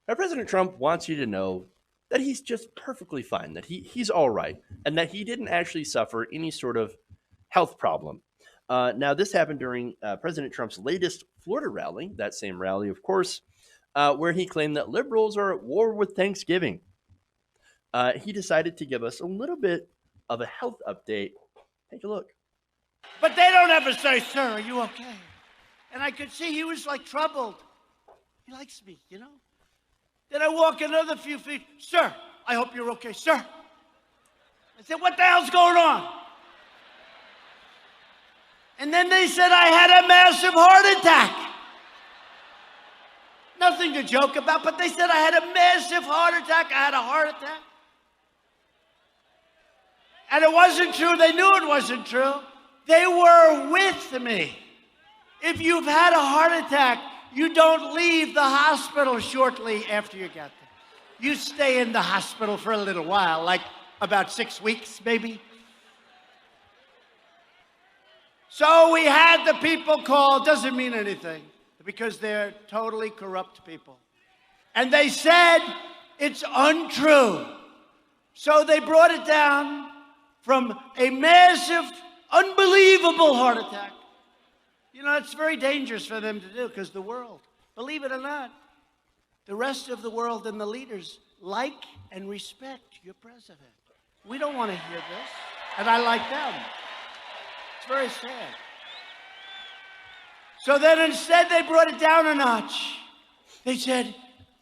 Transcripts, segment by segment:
Now, President Trump wants you to know that he's just perfectly fine, that he's all right, and that he didn't actually suffer any sort of health problem. Now, this happened during President Trump's latest Florida rally, that same rally, of course, where he claimed that liberals are at war with Thanksgiving. He decided to give us a little bit of a health update. Take a look. But they don't ever say, sir, are you okay? And I could see he was like troubled. He likes me, you know? Then I walk another few feet. Sir, I hope you're okay, sir. I said, what the hell's going on? And then they said I had a massive heart attack. Nothing to joke about, but they said I had a massive heart attack. I had a heart attack. And it wasn't true. They knew it wasn't true. They were with me. If you've had a heart attack, you don't leave the hospital shortly after you get there. You stay in the hospital for a little while, like about 6 weeks, maybe. So we had the people call. Doesn't mean anything because they're totally corrupt people. And they said it's untrue. So they brought it down from a massive, unbelievable heart attack. You know, it's very dangerous for them to do because the world, believe it or not, the rest of the world and the leaders like and respect your president. We don't want to hear this, and I like them. It's very sad. So then instead they brought it down a notch. They said,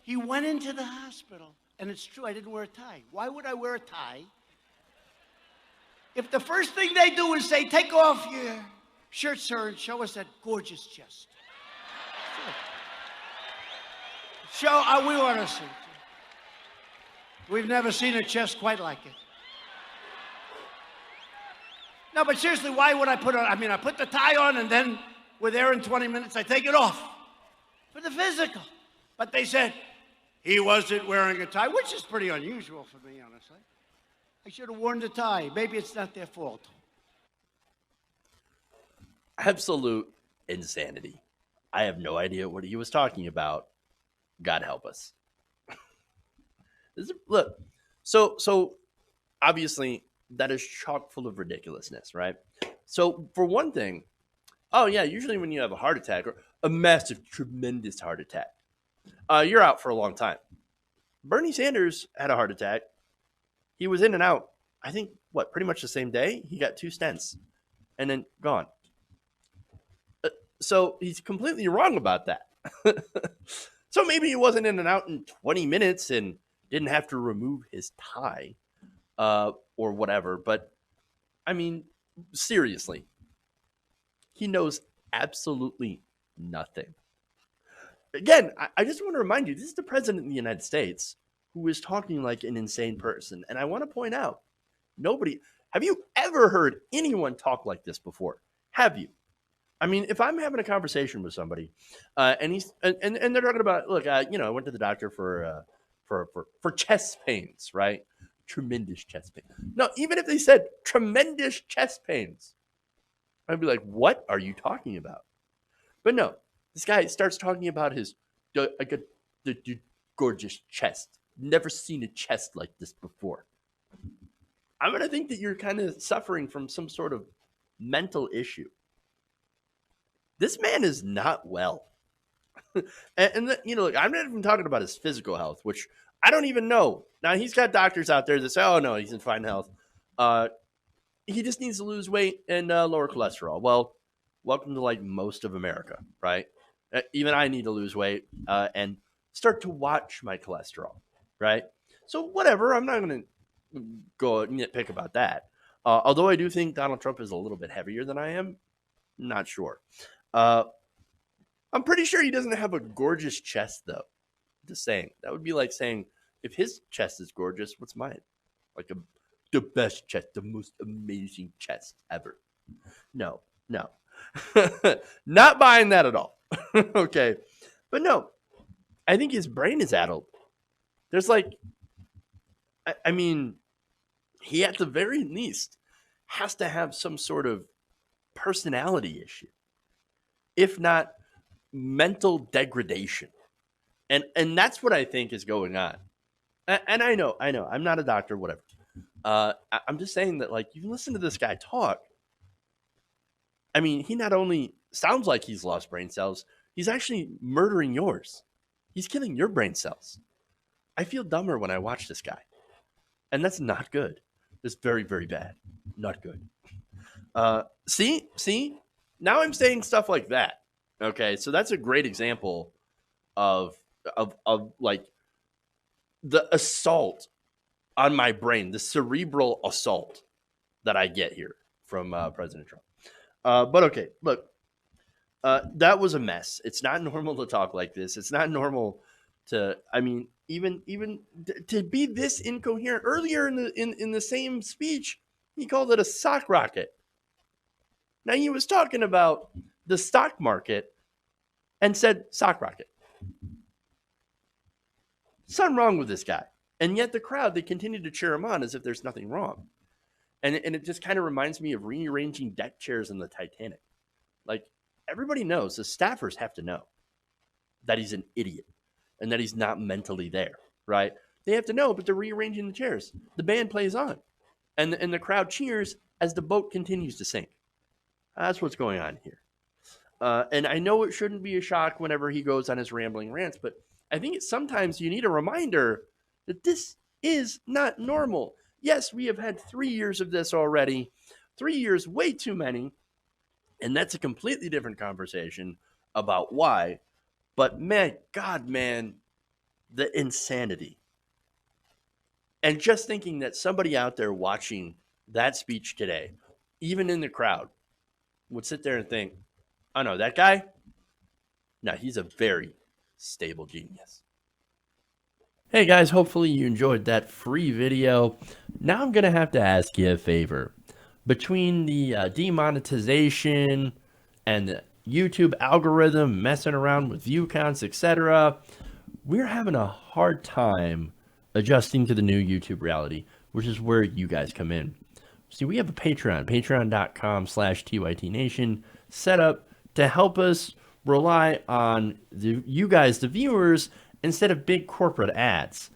he went into the hospital, and it's true, I didn't wear a tie. Why would I wear a tie? If the first thing they do is say, take off your shirt, sir, and show us that gorgeous chest. Sure. We want to see it. We've never seen a chest quite like it. No, but seriously, why would I put on? I mean, I put the tie on, and then we're there in 20 minutes, I take it off for the physical. But they said he wasn't wearing a tie, which is pretty unusual for me, honestly. I should have worn the tie. Maybe it's not their fault. Absolute insanity. I have no idea what he was talking about. God help us. Look, so obviously that is chock full of ridiculousness, right? So for one thing, oh yeah, usually when you have a heart attack or a massive, tremendous heart attack, you're out for a long time. Bernie Sanders had a heart attack. He was in and out, I think, pretty much the same day? He got 2 stents and then gone. So he's completely wrong about that. So maybe he wasn't in and out in 20 minutes and didn't have to remove his tie or whatever. But, I mean, seriously, he knows absolutely nothing. Again, I just want to remind you, this is the president of the United States who is talking like an insane person. And I want to point out, have you ever heard anyone talk like this before? Have you? I mean, if I'm having a conversation with somebody and they're talking about, look, I went to the doctor for chest pains, right? Tremendous chest pain. No, even if they said tremendous chest pains, I'd be like, what are you talking about? But no, this guy starts talking about his gorgeous chest. Never seen a chest like this before. I'm going to think that you're kind of suffering from some sort of mental issue. This man is not well. and look, I'm not even talking about his physical health, which I don't even know. Now, he's got doctors out there that say, oh, no, he's in fine health. He just needs to lose weight and lower cholesterol. Well, welcome to like most of America, right? Even I need to lose weight and start to watch my cholesterol, right? So whatever, I'm not going to go nitpick about that. Although I do think Donald Trump is a little bit heavier than I am, not sure. I'm pretty sure he doesn't have a gorgeous chest, though. Just saying. That would be like saying, if his chest is gorgeous, what's mine? Like the best chest, the most amazing chest ever. No. Not buying that at all. Okay. But no, I think his brain is addled. There's I mean, he at the very least has to have some sort of personality issue, if not mental degradation. And that's what I think is going on. And I know, I'm not a doctor, whatever. I'm just saying that, like, you listen to this guy talk. I mean, he not only sounds like he's lost brain cells, he's actually murdering yours. He's killing your brain cells. I feel dumber when I watch this guy, and that's not good. It's very, very bad. Not good. See, now I'm saying stuff like that. Okay, so that's a great example of like the assault on my brain, the cerebral assault that I get here from President Trump. But okay, look, that was a mess. It's not normal to talk like this. It's not normal to. I mean, even to be this incoherent. Earlier in the same speech, he called it a sock rocket. Now he was talking about the stock market and said sock rocket. Something wrong with this guy. And yet the crowd, they continue to cheer him on as if there's nothing wrong. And it just kind of reminds me of rearranging deck chairs in the Titanic. Like, everybody knows, the staffers have to know that he's an idiot and that he's not mentally there, right? They have to know, but they're rearranging the chairs. The band plays on, and the crowd cheers as the boat continues to sink. That's what's going on here. And I know it shouldn't be a shock whenever he goes on his rambling rants, but I think sometimes you need a reminder that this is not normal. Yes, we have had 3 years of this already. 3 years, way too many. And that's a completely different conversation about why. But man, God, man, the insanity. And just thinking that somebody out there watching that speech today, even in the crowd, would sit there and think, oh no, that guy, no, he's a very stable genius. Hey guys, hopefully you enjoyed that free video. Now I'm going to have to ask you a favor. Between the demonetization and the YouTube algorithm messing around with view counts, etc., we're having a hard time adjusting to the new YouTube reality, which is where you guys come in. See, we have a Patreon, patreon.com/TYTNation, set up to help us rely on you guys, the viewers, instead of big corporate ads.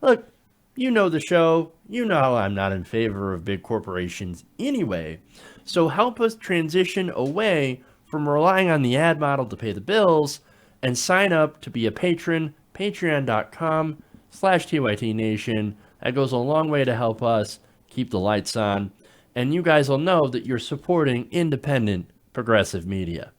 Look, you know the show. You know how I'm not in favor of big corporations anyway. So help us transition away from relying on the ad model to pay the bills and sign up to be a patron, patreon.com/TYTNation. That goes a long way to help us keep the lights on. And you guys will know that you're supporting independent progressive media.